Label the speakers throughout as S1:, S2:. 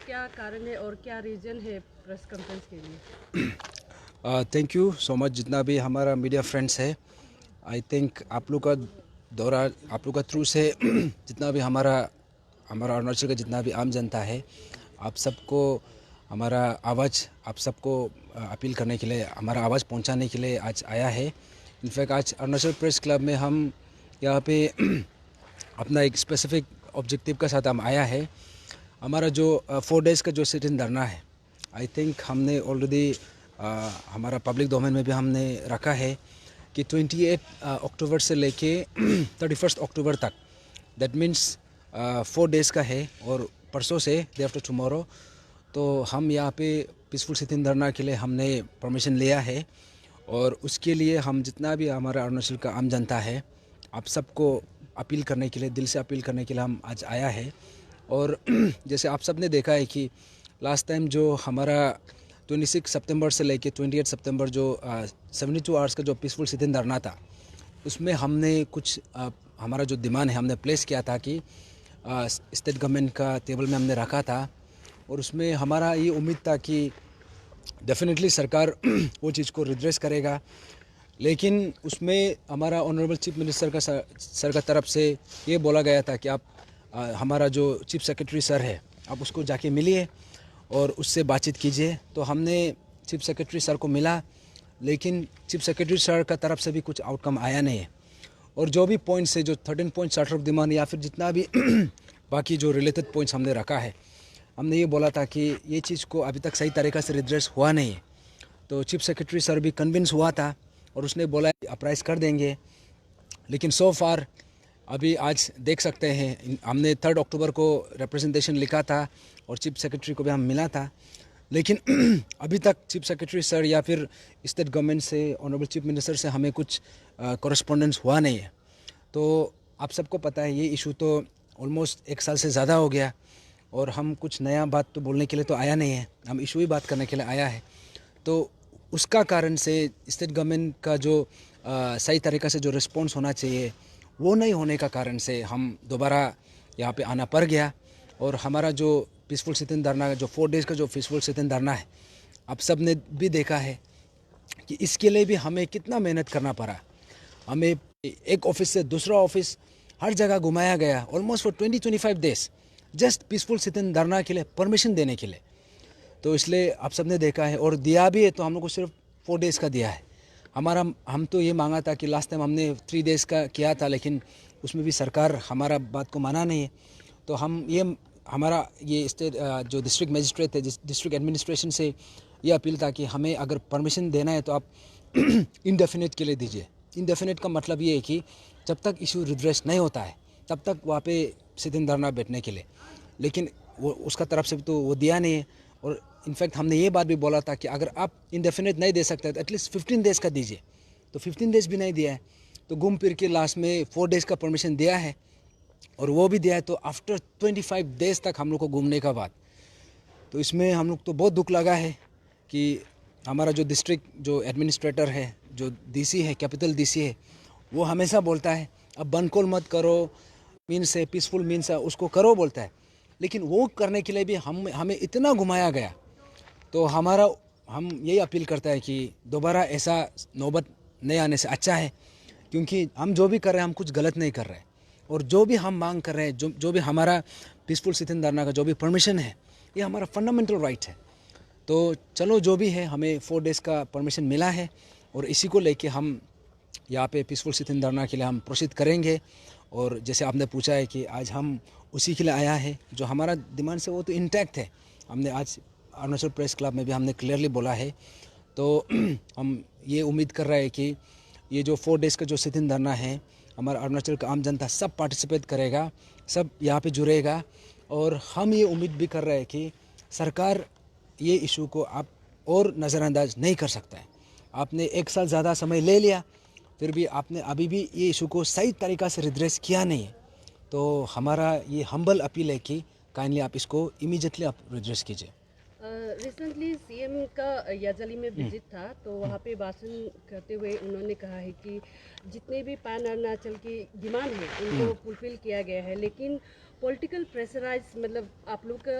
S1: क्या कारण है और क्या रीज़न है प्रेस कॉन्फ्रेंस के लिए?
S2: थैंक यू सो मच जितना भी हमारा मीडिया फ्रेंड्स है। आई थिंक आप लोग का दौरा, आप लोग का थ्रू से जितना भी हमारा हमारा अरुणाचल का जितना भी आम जनता है, आप सबको हमारा आवाज़, आप सबको अपील करने के लिए, हमारा आवाज़ पहुंचाने के लिए आज आया है। इनफैक्ट आज अरुणाचल प्रेस क्लब में हम यहाँ पे अपना एक स्पेसिफिक ऑब्जेक्टिव के साथ हम आया है। हमारा जो 4 डेज़ का जो सिट इन धरना है, आई थिंक हमने ऑलरेडी हमारा पब्लिक डोमेन में भी हमने रखा है कि 28 अक्टूबर से लेके 31 अक्टूबर तक, दैट मीन्स 4 डेज़ का है। और परसों से, डे आफ्टर टुमारो, तो हम यहाँ पे पीसफुल सिट इन धरना के लिए हमने परमिशन लिया है। और उसके लिए हम जितना भी हमारा अरुणाचल का आम जनता है, आप सबको अपील करने के लिए, दिल से अपील करने के लिए हम आज आया है। और जैसे आप सब ने देखा है कि लास्ट टाइम जो हमारा 26 सितंबर से लेके 28 सितंबर जो 72 आवर्स का जो पीसफुल सिट इन धरना था, उसमें हमने कुछ हमारा जो डिमांड है हमने प्लेस किया था कि स्टेट गवर्नमेंट का टेबल में हमने रखा था। और उसमें हमारा ये उम्मीद था कि डेफिनेटली सरकार वो चीज़ को रिड्रेस करेगा। लेकिन उसमें हमारा ऑनरेबल चीफ मिनिस्टर का सर का तरफ से ये बोला गया था कि आप हमारा जो चीफ सेक्रेटरी सर है, आप उसको जाके मिलिए और उससे बातचीत कीजिए। तो हमने चीफ सेक्रेटरी सर को मिला, लेकिन चीफ सेक्रेटरी सर का तरफ से भी कुछ आउटकम आया नहीं है। और जो भी पॉइंट्स है, जो 13 पॉइंट चार्टर ऑफ डिमांड या फिर जितना भी बाकी जो रिलेटेड पॉइंट्स हमने रखा है, हमने ये बोला था कि ये चीज़ को अभी तक सही तरीक़ा से रिड्रेस हुआ नहीं है। तो चीफ सेक्रेटरी सर भी कन्विंस हुआ था और उसने बोला अप्राइज कर देंगे। लेकिन सो फार अभी आज देख सकते हैं, हमने 3 अक्टूबर को रिप्रेजेंटेशन लिखा था और चीफ सेक्रेटरी को भी हम मिला था, लेकिन अभी तक चीफ सेक्रेटरी सर या फिर स्टेट गवर्नमेंट से, ऑनरेबल चीफ मिनिस्टर से हमें कुछ कॉरेस्पॉन्डेंस हुआ नहीं है। तो आप सबको पता है ये इशू तो ऑलमोस्ट 1 साल से ज़्यादा हो गया और हम कुछ नया बात तो बोलने के लिए तो आया नहीं है, हम इशू ही बात करने के लिए आया है। तो उसका कारण से स्टेट गवर्नमेंट का जो सही तरीक़े से जो रिस्पॉन्स होना चाहिए वो नहीं होने का कारण से हम दोबारा यहाँ पे आना पड़ गया। और हमारा जो पीसफुल सिट इन धरना, जो 4 डेज़ का जो पीसफुल सिट इन धरना है, आप सब ने भी देखा है कि इसके लिए भी हमें कितना मेहनत करना पड़ा। हमें एक ऑफिस से दूसरा ऑफिस हर जगह घुमाया गया almost for 20-25 days, just peaceful sit in धरना के लिए, परमिशन देने के लिए। तो इसलिए आप सब ने देखा है और दिया भी है, तो हम लोग को सिर्फ 4 डेज़ का दिया है। हम तो ये मांगा था कि लास्ट टाइम हमने 3 डेज़ का किया था, लेकिन उसमें भी सरकार हमारा बात को माना नहीं है। तो हम ये हमारा ये स्टेट जो डिस्ट्रिक्ट मजिस्ट्रेट है, डिस्ट्रिक्ट एडमिनिस्ट्रेशन से ये अपील था कि हमें अगर परमिशन देना है तो आप इनडेफिनेट के लिए दीजिए। इनडेफिनेट का मतलब ये है कि जब तक इशू रिड्रेस नहीं होता है तब तक वहाँ पे सिट इन धरना बैठने के लिए। लेकिन वो उसका तरफ से तो वो दिया नहीं है। और इनफैक्ट हमने ये बात भी बोला था कि अगर आप इनडेफिनेट नहीं दे सकते तो एटलीस्ट 15 डेज़ का दीजिए। तो 15 डेज़ भी नहीं दिया है, तो घूम फिर के लास्ट में 4 डेज़ का परमिशन दिया है। और वो भी दिया है तो आफ्टर 25 डेज़ तक हम लोग को घूमने का बाद। तो इसमें हम लोग तो बहुत दुख लगा है कि हमारा जो डिस्ट्रिक्ट जो एडमिनिस्ट्रेटर है, जो डीसी है, कैपिटल डीसी है, वो हमेशा बोलता है अब बनकोल मत करो, मीन्स है पीसफुल मीन्स है उसको करो बोलता है। लेकिन वो करने के लिए भी हमें इतना घुमाया गया। तो हम यही अपील करते हैं कि दोबारा ऐसा नौबत नहीं आने से अच्छा है, क्योंकि हम जो भी कर रहे हैं हम कुछ गलत नहीं कर रहे हैं। और जो भी हम मांग कर रहे हैं, जो भी हमारा पीसफुल सिट इन धरना का जो भी परमिशन है, ये हमारा फंडामेंटल राइट है। तो चलो जो भी है, हमें 4 डेज़ का परमिशन मिला है और इसी को लेके हम यहाँ पे पीसफुल सिट इन धरना के लिए हम प्रोसीड करेंगे। और जैसे आपने पूछा है कि आज हम उसी के लिए आया है, जो हमारा डिमांड से वो तो इंटैक्ट है। हमने आज अरुणाचल प्रेस क्लब में भी हमने क्लियरली बोला है। तो हम ये उम्मीद कर रहे हैं कि ये जो 4 डेज़ का जो सिट इन धरना है, हमारा अरुणाचल का आम जनता सब पार्टिसिपेट करेगा, सब यहाँ पे जुड़ेगा। और हम ये उम्मीद भी कर रहे हैं कि सरकार ये इशू को आप और नज़रअंदाज नहीं कर सकता है। आपने 1 साल ज़्यादा समय ले लिया, फिर भी आपने अभी भी ये इशू को सही तरीक़ा से रिड्रेस किया नहीं है। तो हमारा ये हम्बल अपील है कि काइंडली आप इसको इमीडिएटली आप रिड्रेस कीजिए।
S1: रिसेंटली सीएम का याजली में विजिट था, तो वहाँ पे भाषण करते हुए उन्होंने कहा है कि जितने भी पैन अरुणाचल की डिमांड है उनको फुलफिल किया गया है, लेकिन पॉलिटिकल प्रेशराइज, मतलब आप लोग का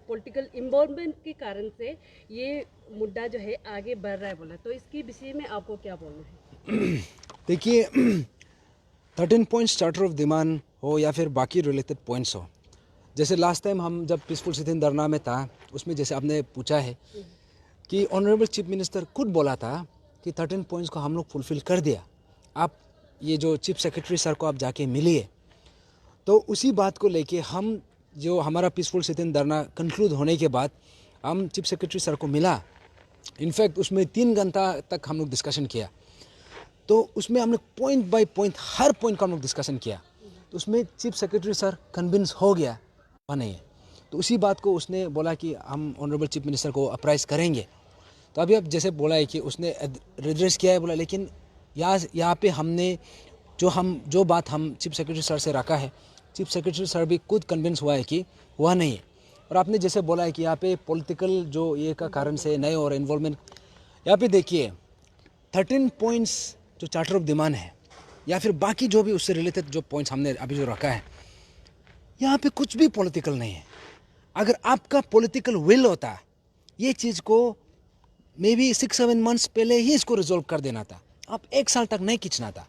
S1: पॉलिटिकल इन्वॉल्वमेंट के कारण से ये मुद्दा जो है आगे बढ़ रहा है बोला, तो इसके विषय में आपको क्या बोलना है?
S2: देखिए 13 पॉइंट्स चार्टर ऑफ डिमांड हो या फिर बाकी रिलेटेड पॉइंट्स हो, जैसे लास्ट टाइम हम जब पीसफुल सिटीजन धरना में था, उसमें जैसे आपने पूछा है कि ऑनरेबल चीफ मिनिस्टर खुद बोला था कि 13 पॉइंट्स को हम लोग फुलफिल कर दिया। आप ये जो चीफ सेक्रेटरी सर को आप जाके मिलिए, तो उसी बात को लेके हम जो हमारा पीसफुल सिटीजन धरना कंक्लूड होने के बाद हम चीफ सेक्रेटरी सर को मिला। इनफैक्ट उसमें 3 घंटा तक हम लोग डिस्कशन किया। तो उसमें हमने point by point her point का हम लोग डिस्कशन किया। तो उसमें चीफ सेक्रेटरी सर कन्विंस हो गया नहीं है, तो उसी बात को उसने बोला कि हम ऑनरेबल चीफ मिनिस्टर को अप्राइज करेंगे। तो अभी अब जैसे बोला है कि उसने रिड्रेस किया है बोला, लेकिन यहाँ पे हमने जो बात हम चीफ सेक्रेटरी सर से रखा है, चीफ सेक्रेटरी सर भी खुद कन्विंस हुआ है कि वह नहीं है। और आपने जैसे बोला है कि यहाँ पे पॉलिटिकल जो ये का कारण से नए और इन्वॉल्वमेंट, यहाँ पे देखिए 13 पॉइंट्स जो चार्टर ऑफ डिमांड है या फिर बाकी जो भी उससे रिलेटेड जो पॉइंट्स हमने अभी जो रखा है, यहाँ पे कुछ भी पॉलिटिकल नहीं है। अगर आपका पॉलिटिकल विल होता, ये चीज़ को मे बी 6-7 मंथ्स पहले ही इसको रिजॉल्व कर देना था, आप 1 साल तक नहीं खींचना था।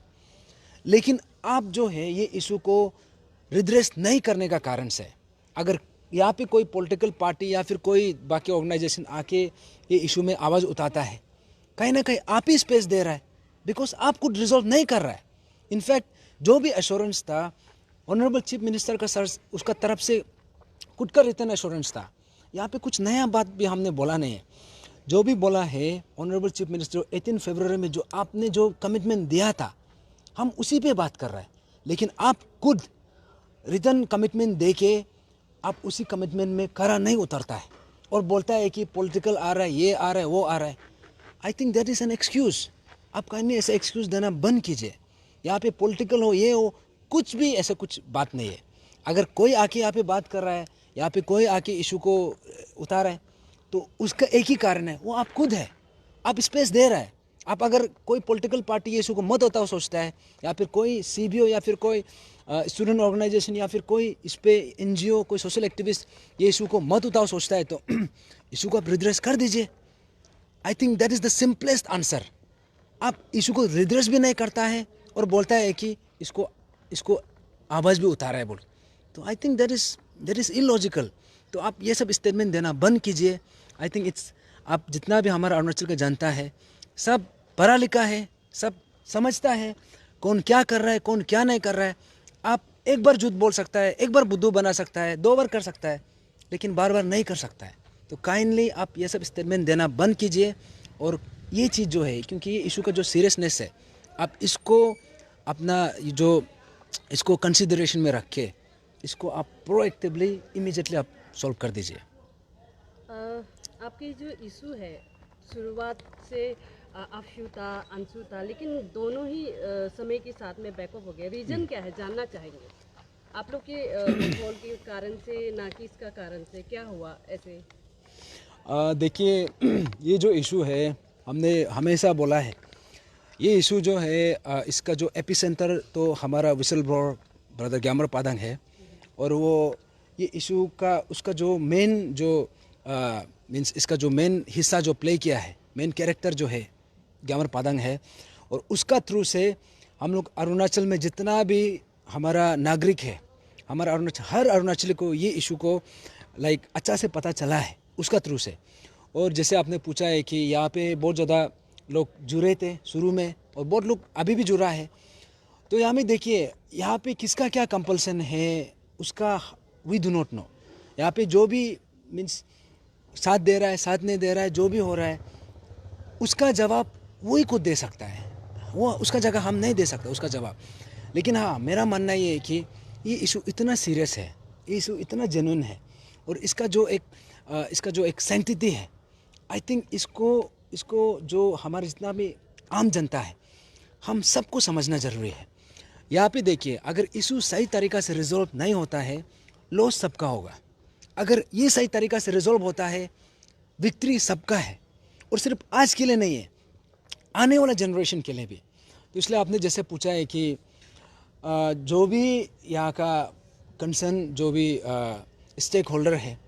S2: लेकिन आप जो है ये इशू को रिड्रेस नहीं करने का कारण से, अगर यहाँ पे कोई पॉलिटिकल पार्टी या फिर कोई बाकी ऑर्गेनाइजेशन आके ये इशू में आवाज़ उठाता है, कहीं ना कहीं आप ही स्पेस दे रहा है, बिकॉज आप कुछ रिजॉल्व नहीं कर रहा है। इनफैक्ट जो भी एश्योरेंस था ऑनरेबल चीफ मिनिस्टर का सर उसका तरफ से खुद का रिटर्न एश्योरेंस था, यहाँ पे कुछ नया बात भी हमने बोला नहीं है। जो भी बोला है ऑनरेबल चीफ मिनिस्टर 18 फरवरी में जो आपने जो कमिटमेंट दिया था, हम उसी पे बात कर रहे हैं। लेकिन आप खुद रिटर्न कमिटमेंट दे के आप उसी कमिटमेंट में खरा नहीं उतरता है और बोलता है कि पॉलिटिकल आ रहा है, ये आ रहा है, वो आ रहा है। I think that is an excuse. आप कहीं ऐसा एक्सक्यूज़ देना बंद कीजिए। यहाँ पे पॉलिटिकल हो, ये हो, कुछ भी ऐसा कुछ बात नहीं है। अगर कोई आके यहाँ पे बात कर रहा है, यहाँ पे कोई आके इशू को उतारा है, तो उसका एक ही कारण है, वो आप खुद है। आप स्पेस दे रहा है। आप अगर कोई पॉलिटिकल पार्टी ये इशू को मत होता सोचता है, या फिर कोई CBO या फिर कोई स्टूडेंट ऑर्गेनाइजेशन या फिर कोई इस पर NGO, कोई सोशल एक्टिविस्ट ये इशू को मत उठाओ सोचता है, तो इशू को आप रिड्रेस कर दीजिए। I think that is the simplest answer. आप इशू को रिड्रेस भी नहीं करता है और बोलता है कि इसको आवाज़ भी उतारा है बोल, तो I think that is illogical. तो आप ये सब स्टेटमेंट देना बंद कीजिए। आई थिंक आप जितना भी हमारा अरुणाचल का जनता है, सब पढ़ा लिखा है, सब समझता है कौन क्या कर रहा है, कौन क्या नहीं कर रहा है। आप एक बार झूठ बोल सकता है, एक बार बुद्धू बना सकता है, 2 बार कर सकता है, लेकिन बार बार नहीं कर सकता है। तो काइंडली आप ये सब स्टेटमेंट देना बंद कीजिए। और ये चीज़ जो है, क्योंकि ये इशू का जो सीरियसनेस है, आप इसको अपना इसको कंसिडरेशन में रख के इसको आप प्रोएक्टिवली इमीडिएटली आप सॉल्व कर दीजिए।
S1: आपके जो इशू है शुरुआत से अफशू था, अंशु था, लेकिन दोनों ही समय के साथ में बैकअप हो गया। रीजन क्या है, जानना चाहेंगे आप लोग के माहौल के कारण से, ना कि इसका कारण से, क्या हुआ ऐसे?
S2: देखिए ये जो इशू है, हमने हमेशा बोला है, ये इशू जो है इसका जो एपिसेंटर तो हमारा विसल ब्लोअर ब्रदर ग्यामर पादंग है। और वो ये इशू का उसका जो मेन जो मीन्स इसका जो मेन हिस्सा जो प्ले किया है, मेन कैरेक्टर जो है ग्यामर पादंग है। और उसका थ्रू से हम लोग अरुणाचल में जितना भी हमारा नागरिक है, हमारा हर अरुणाचली को ये इशू को अच्छा से पता चला है उसका थ्रू से। और जैसे आपने पूछा है कि यहाँ पे बहुत ज़्यादा लोग जुड़े थे शुरू में और बहुत लोग अभी भी जुड़ा है, तो यहाँ में देखिए यहाँ पे किसका क्या कंपल्सन है उसका वी डू नॉट नो। यहाँ पे जो भी मीन्स साथ दे रहा है, साथ नहीं दे रहा है, जो भी हो रहा है उसका जवाब वही खुद दे सकता है, वो उसका जगह हम नहीं दे सकते उसका जवाब। लेकिन हाँ, मेरा मानना ये है कि ये इशू इतना सीरियस है, ये इशू इतना जेन्युइन है, और इसका जो एक सेंटिटी है, आई थिंक इसको जो हमारे जितना भी आम जनता है, हम सबको समझना ज़रूरी है। यहाँ पे देखिए, अगर इशू सही तरीक़ा से रिजॉल्व नहीं होता है, लॉस सबका होगा। अगर ये सही तरीक़ा से रिजॉल्व होता है, विक्ट्री सबका है, और सिर्फ आज के लिए नहीं है, आने वाला जनरेशन के लिए भी। तो इसलिए आपने जैसे पूछा है कि जो भी यहाँ का कंसर्न जो भी स्टेक होल्डर है,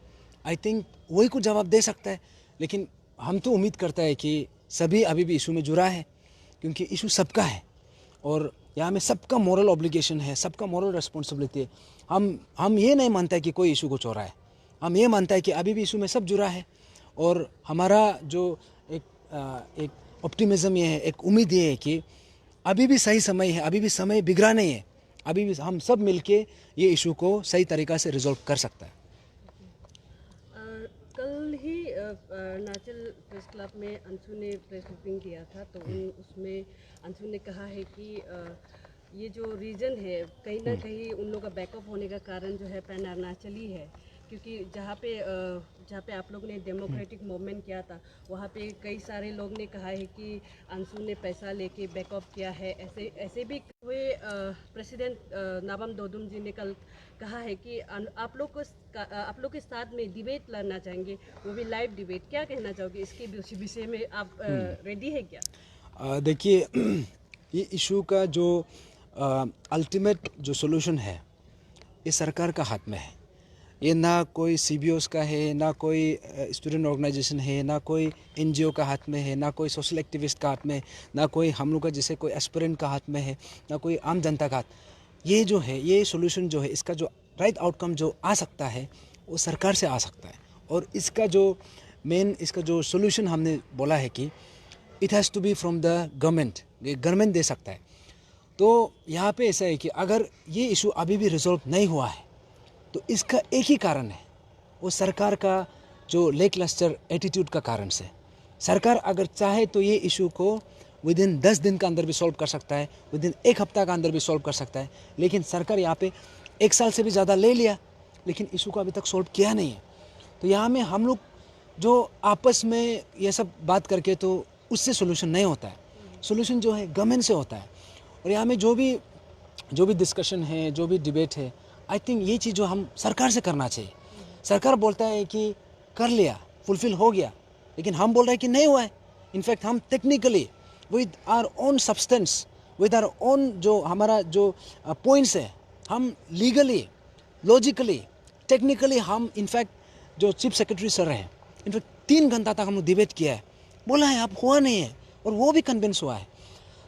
S2: आई थिंक वही कुछ जवाब दे सकता है। लेकिन हम तो उम्मीद करता है कि सभी अभी भी इशू में जुड़ा है, क्योंकि इशू सबका है और यहाँ में सबका मॉरल ऑब्लिगेशन है, सबका मॉरल रिस्पॉन्सिबिलिटी है। हम ये नहीं मानता है कि कोई इशू को चोरा है, हम ये मानता है कि अभी भी इशू में सब जुड़ा है। और हमारा जो एक ऑप्टिमिज्म ये है, एक उम्मीद ये है कि अभी भी सही समय है, अभी भी समय बिगड़ा नहीं है, अभी भी हम सब मिलके ये इशू को सही तरीक़ा से रिजॉल्व कर सकता है।
S1: कल ही अरुणाचल प्रेस क्लब में अंशु ने प्रेस ब्रीफिंग दिया था, तो उसमें अंशु ने कहा है कि ये जो रीजन है कहीं ना कहीं उन लोगों का बैकअप होने का कारण जो है पैन अरुणाचली है, क्योंकि जहाँ पे आप लोग ने डेमोक्रेटिक मूवमेंट किया था वहाँ पे कई सारे लोग ने कहा है कि अंशु ने पैसा लेके बैकअप किया है। ऐसे भी हुए प्रेसिडेंट नाबम दोदुम जी ने कल कहा है कि आप लोग के साथ में डिबेट लड़ना चाहेंगे, वो भी लाइव डिबेट। क्या कहना चाहोगे इसके विषय में, आप रेडी है क्या?
S2: देखिए, ये इशू का जो अल्टीमेट जो सॉल्यूशन है ये सरकार का हाथ में है। ये ना कोई CBOs का है, ना कोई स्टूडेंट ऑर्गेनाइजेशन है, ना कोई NGO का हाथ में है, ना कोई सोशल एक्टिविस्ट का हाथ में, ना कोई हम लोग का जैसे कोई एस्पिरेंट का हाथ में है, ना कोई आम जनता का हाथ। ये जो है, ये सॉल्यूशन जो है, इसका जो राइट आउटकम जो आ सकता है वो सरकार से आ सकता है। और इसका जो इसका जो सॉल्यूशन हमने बोला है कि it has to be from the government, ये गवर्नमेंट दे सकता है। तो यहाँ पे ऐसा है कि अगर ये इशू अभी भी रिजॉल्व नहीं हुआ है तो इसका एक ही कारण है, वो सरकार का जो लेकलस्टर एटीट्यूड का कारण से। सरकार अगर चाहे तो ये इशू को विदिन 10 दिन का अंदर भी सॉल्व कर सकता है, विदिन 1 हफ्ता का अंदर भी सॉल्व कर सकता है, लेकिन सरकार यहाँ पे 1 साल से भी ज़्यादा ले लिया, लेकिन इशू को अभी तक सॉल्व किया नहीं है। तो यहाँ में हम लोग जो आपस में ये सब बात करके तो उससे सोल्यूशन नहीं होता है, सोल्यूशन जो है गवर्नमेंट से होता है। और यहाँ में जो भी डिस्कशन है, जो भी डिबेट है, आई थिंक ये चीज़ जो हम सरकार से करना चाहिए। सरकार बोलता है कि कर लिया, फुलफिल हो गया, लेकिन हम बोल रहे हैं कि नहीं हुआ है। इनफैक्ट हम technically with our own substance, with our own जो हमारा जो पॉइंट्स है, हम लीगली, लॉजिकली, टेक्निकली हम इनफैक्ट जो चीफ सेक्रेटरी सर हैं, इनफैक्ट 3 घंटा तक हम डिबेट किया है, बोला है अब हुआ नहीं है, और वो भी कन्विंस हुआ है।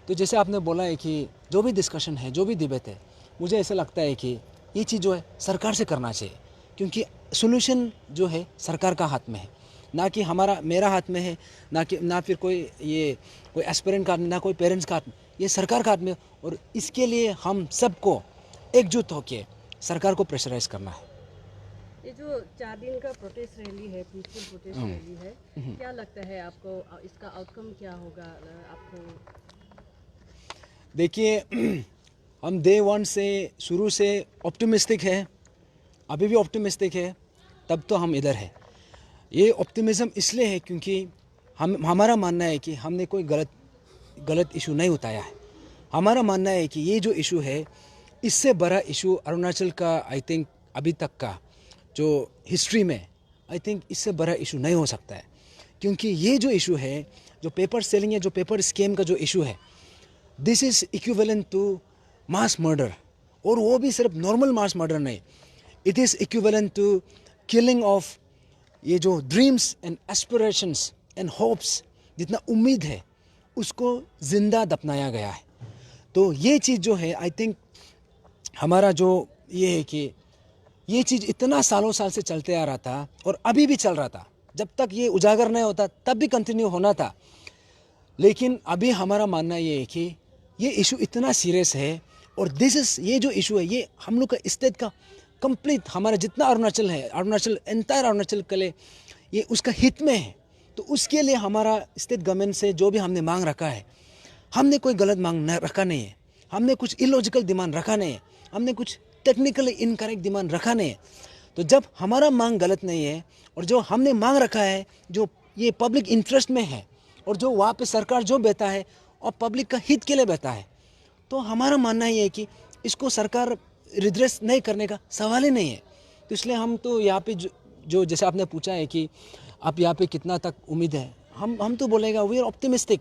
S2: तो जैसे आपने बोला है कि जो भी डिस्कशन है, जो भी डिबेट है, मुझे ऐसा लगता है कि ये चीज़ जो है सरकार से करना चाहिए, क्योंकि सॉल्यूशन जो है सरकार का हाथ में है, ना कि मेरा हाथ में है, ना फिर कोई एस्पिरेंट का हाथ में, ना कोई पेरेंट्स का हाथ में, ये सरकार का हाथ में। और इसके लिए हम सबको एकजुट होकर सरकार को प्रेशराइज करना है।
S1: ये जो 4 दिन का प्रोटेस्ट रैली है, पीसफुल प्रोटेस्ट रैली है, क्या लगता है आपको इसका आउटकम क्या होगा आपको?
S2: देखिए, हम डे 1 से शुरू से ऑप्टिमिस्टिक है, अभी भी ऑप्टिमिस्टिक है, तब तो हम इधर है। ये ऑप्टिमिज्म इसलिए है क्योंकि हमारा मानना है कि हमने कोई गलत इशू नहीं उठाया है। हमारा मानना है कि ये जो इशू है, इससे बड़ा इशू अरुणाचल का आई थिंक अभी तक का जो हिस्ट्री में, आई थिंक इससे बड़ा इशू नहीं हो सकता है। क्योंकि ये जो इशू है, जो पेपर सेलिंग है, जो पेपर स्कैम का जो इशू है, this is equivalent to mass murder. और वो भी सिर्फ नॉर्मल मास मर्डर नहीं, it is equivalent to killing of ये जो dreams and aspirations and hopes, जितना उम्मीद है उसको ज़िंदा दफनाया गया है। तो ये चीज़ जो है, आई थिंक हमारा जो ये है कि ये चीज़ इतना सालों साल से चलते आ रहा था और अभी भी चल रहा था, जब तक ये उजागर नहीं होता तब भी कंटिन्यू होना था। लेकिन अभी हमारा मानना ये है कि ये इशू इतना सीरियस है, और ये जो इशू है, ये हम लोग का स्टेट का कंप्लीट, हमारा जितना अरुणाचल है, एंटायर अरुणाचल के लिए ये उसका हित में है। तो उसके लिए हमारा स्टेट गवर्नमेंट से जो भी हमने मांग रखा है, हमने कोई गलत मांग रखा नहीं है, हमने कुछ इलॉजिकल डिमांड रखा नहीं है, हमने कुछ टेक्निकली इनकरेक्ट डिमांड रखा नहीं है। तो जब हमारा मांग गलत नहीं है और जो हमने मांग रखा है जो ये पब्लिक इंटरेस्ट में है, और जो वहाँ पे सरकार जो बहता है और पब्लिक का हित के लिए बहता है, तो हमारा मानना ये है कि इसको सरकार रिड्रेस नहीं करने का सवाल ही नहीं है। तो इसलिए हम तो यहाँ पे जो जैसे आपने पूछा है कि आप यहाँ पे कितना तक उम्मीद है, हम तो बोलेगा वी आर ऑप्टिमिस्टिक।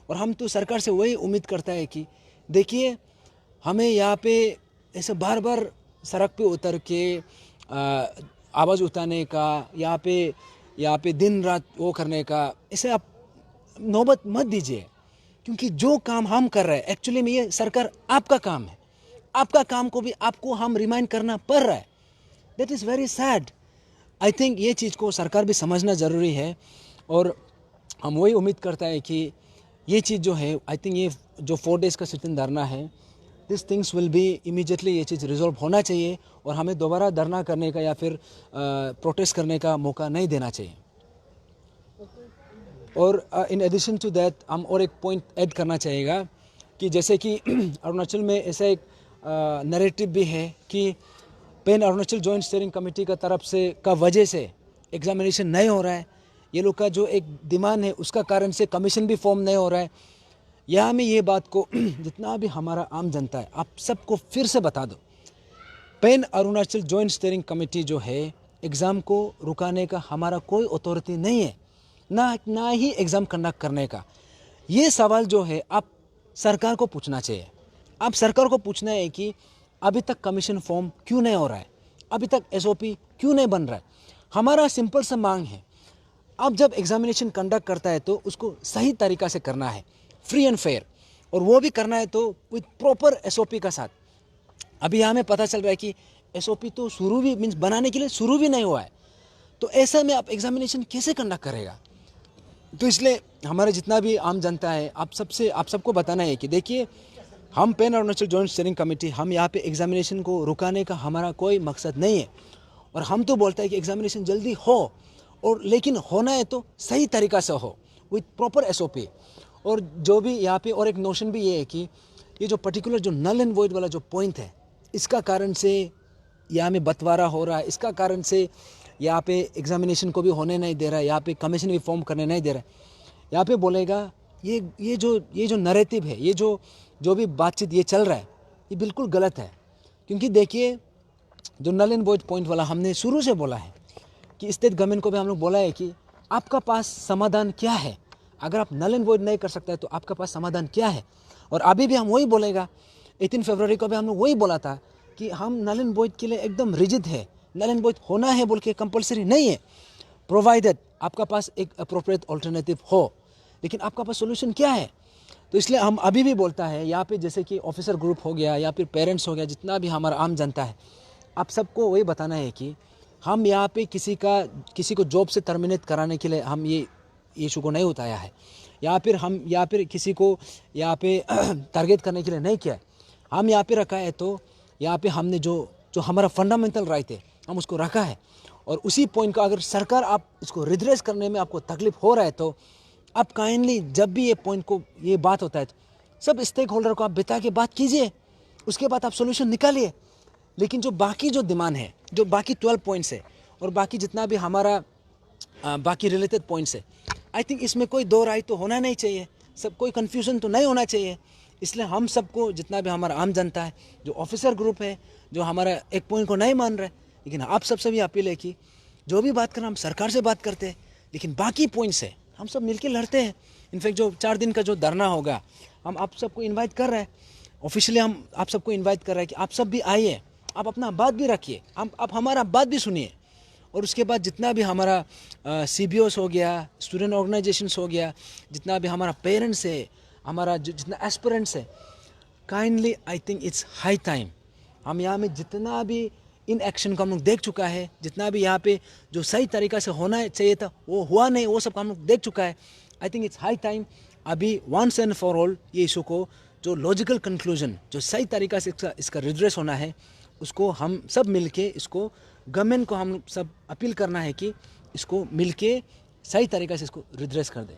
S2: और हम तो सरकार से वही उम्मीद करता है कि देखिए, हमें यहाँ पे ऐसे बार बार सड़क पे उतर के आवाज़ उठाने का, यहाँ पे दिन रात वो करने का, इसे आप नौबत मत दीजिए। क्योंकि जो काम हम कर रहे हैं एक्चुअली में ये सरकार आपका काम है, आपका काम को भी आपको हम रिमाइंड करना पड़ रहा है। That is very sad. I think ये चीज़ को सरकार भी समझना ज़रूरी है, और हम वही उम्मीद करता है कि ये चीज़ जो है, आई थिंक ये जो 4 डेज़ का सिटिंग धरना है, this things will be immediately, ये चीज़ रिजॉल्व होना चाहिए और हमें दोबारा धरना करने का या फिर प्रोटेस्ट करने का मौका नहीं देना चाहिए। और इन एडिशन टू दैट हम और एक पॉइंट ऐड करना चाहिएगा कि जैसे कि अरुणाचल में ऐसा एक नैरेटिव भी है कि pan Arunachal joint steering committee का तरफ से का वजह से एग्जामिनेशन नहीं हो रहा है, ये लोग का जो एक डिमांड है उसका कारण से कमीशन भी फॉर्म नहीं हो रहा है। यहाँ में ये बात को जितना भी हमारा आम जनता है, आप सबको फिर से बता दो, pan Arunachal joint steering committee जो है, एग्ज़ाम को रुकाने का हमारा कोई अथॉरिटी नहीं है, ना ही एग्ज़ाम कंडक्ट करने का। ये सवाल जो है आप सरकार को पूछना चाहिए। आप सरकार को पूछना है कि अभी तक कमीशन फॉर्म क्यों नहीं हो रहा है, अभी तक एसओपी क्यों नहीं बन रहा है। हमारा सिंपल सा मांग है, आप जब एग्जामिनेशन कंडक्ट करता है तो उसको सही तरीक़ा से करना है, फ्री एंड फेयर, और वो भी करना है तो विथ प्रॉपर एसओपी का साथ। अभी हमें पता चल रहा है कि एसओपी तो शुरू भी मीन्स बनाने के लिए शुरू भी नहीं हुआ है, तो ऐसे में आप एग्जामिनेशन कैसे कंडक्ट करेगा। तो इसलिए हमारे जितना भी आम जनता है, आप सबको बताना है कि देखिए, हम pan Arunachal joint steering committee, हम यहाँ पे एग्जामिनेशन को रुकाने का हमारा कोई मकसद नहीं है, और हम तो बोलते हैं कि एग्जामिनेशन जल्दी हो, और लेकिन होना है तो सही तरीक़ा से हो विथ प्रॉपर एसओपी। और जो भी यहाँ पे और एक नोशन भी ये है कि ये जो पर्टिकुलर जो नल एंड वॉइड वाला जो पॉइंट है, इसका कारण से यहाँ में बंटवारा हो रहा है, इसका कारण से यहाँ पे एग्जामिनेशन को भी होने नहीं दे रहा है, यहाँ पे कमीशन भी फॉर्म करने नहीं दे रहा है। यहाँ पे बोलेगा ये जो नैरेटिव है, ये जो भी बातचीत ये चल रहा है, ये बिल्कुल गलत है। क्योंकि देखिए, जो नल एंड वॉइड पॉइंट वाला हमने शुरू से बोला है कि स्टेट गवर्नमेंट को भी हम लोग बोला है कि आपका पास समाधान क्या है। अगर आप नल एंड वॉइड नहीं कर सकते तो आपका पास समाधान क्या है। और अभी भी हम वही बोलेगा, 18 फरवरी को भी हम लोग वही बोला था कि हम नल एंड वॉइड के लिए एकदम रिजिड है, नल एंड वॉइड होना है बोल के कंपलसरी नहीं है, प्रोवाइडेड आपका पास एक अप्रोप्रिएट ऑल्टरनेटिव हो। लेकिन आपका पास सोल्यूशन क्या है। तो इसलिए हम अभी भी बोलता है, यहाँ पे जैसे कि ऑफिसर ग्रुप हो गया या फिर पेरेंट्स हो गया, जितना भी हमारा आम जनता है, आप सबको वही बताना है कि हम यहाँ पे किसी को जॉब से टर्मिनेट कराने के लिए हम ये इशू को नहीं उठाया है, या फिर किसी को यहाँ पे टारगेट करने के लिए नहीं किया है। हम यहाँ पे रखा है तो यहाँ पे हमने जो हमारा फंडामेंटल राइट है हम उसको रखा है। और उसी पॉइंट का अगर सरकार आप इसको रिड्रेस करने में आपको तकलीफ हो रहा है तो आप काइंडली जब भी ये बात होता है तो सब स्टेक होल्डर को आप बिता के बात कीजिए, उसके बाद आप सोल्यूशन निकालिए। लेकिन जो बाकी जो डिमांड है, जो बाकी 12 पॉइंट्स है और बाकी जितना भी हमारा बाकी रिलेटेड पॉइंट्स है, आई थिंक इसमें कोई दो राय तो होना नहीं चाहिए, सब कोई कन्फ्यूज़न तो नहीं होना चाहिए। इसलिए हम सबको जितना भी हमारा आम जनता है, जो ऑफिसर ग्रुप है, जो हमारा एक पॉइंट को नहीं मान रहे, लेकिन आप सबसे भी अपील है कि जो भी बात करना हम सरकार से बात करते हैं, लेकिन बाकी पॉइंट्स है हम सब मिलके लड़ते हैं। इनफैक्ट जो 4 दिन का जो धरना होगा, हम आप सबको इन्वाइट कर रहे हैं, ऑफिशियली हम आप सबको इन्वाइट कर रहे हैं कि आप सब भी आइए, आप अपना बात भी रखिए, आप हमारा बात भी सुनिए। और उसके बाद जितना भी हमारा CBOs हो गया, स्टूडेंट ऑर्गेनाइजेशंस हो गया, जितना भी हमारा पेरेंट्स है, हमारा जितना एस्पिरेंट्स है, kindly I think it's high time. हम यहाँ में जितना भी इन एक्शन को हम लोग देख चुका है, जितना भी यहाँ पे जो सही तरीक़ा से होना चाहिए था वो हुआ नहीं, वो सब हम लोग देख चुका है। I think it's high time अभी वंस एंड फॉर ऑल ये इशू को जो लॉजिकल कंक्लूजन, जो सही तरीक़ा से इसका रिड्रेस होना है, उसको हम सब मिलके इसको गवर्नमेंट को हम सब अपील करना है कि इसको मिलके सही तरीक़े से इसको रिड्रेस कर दे।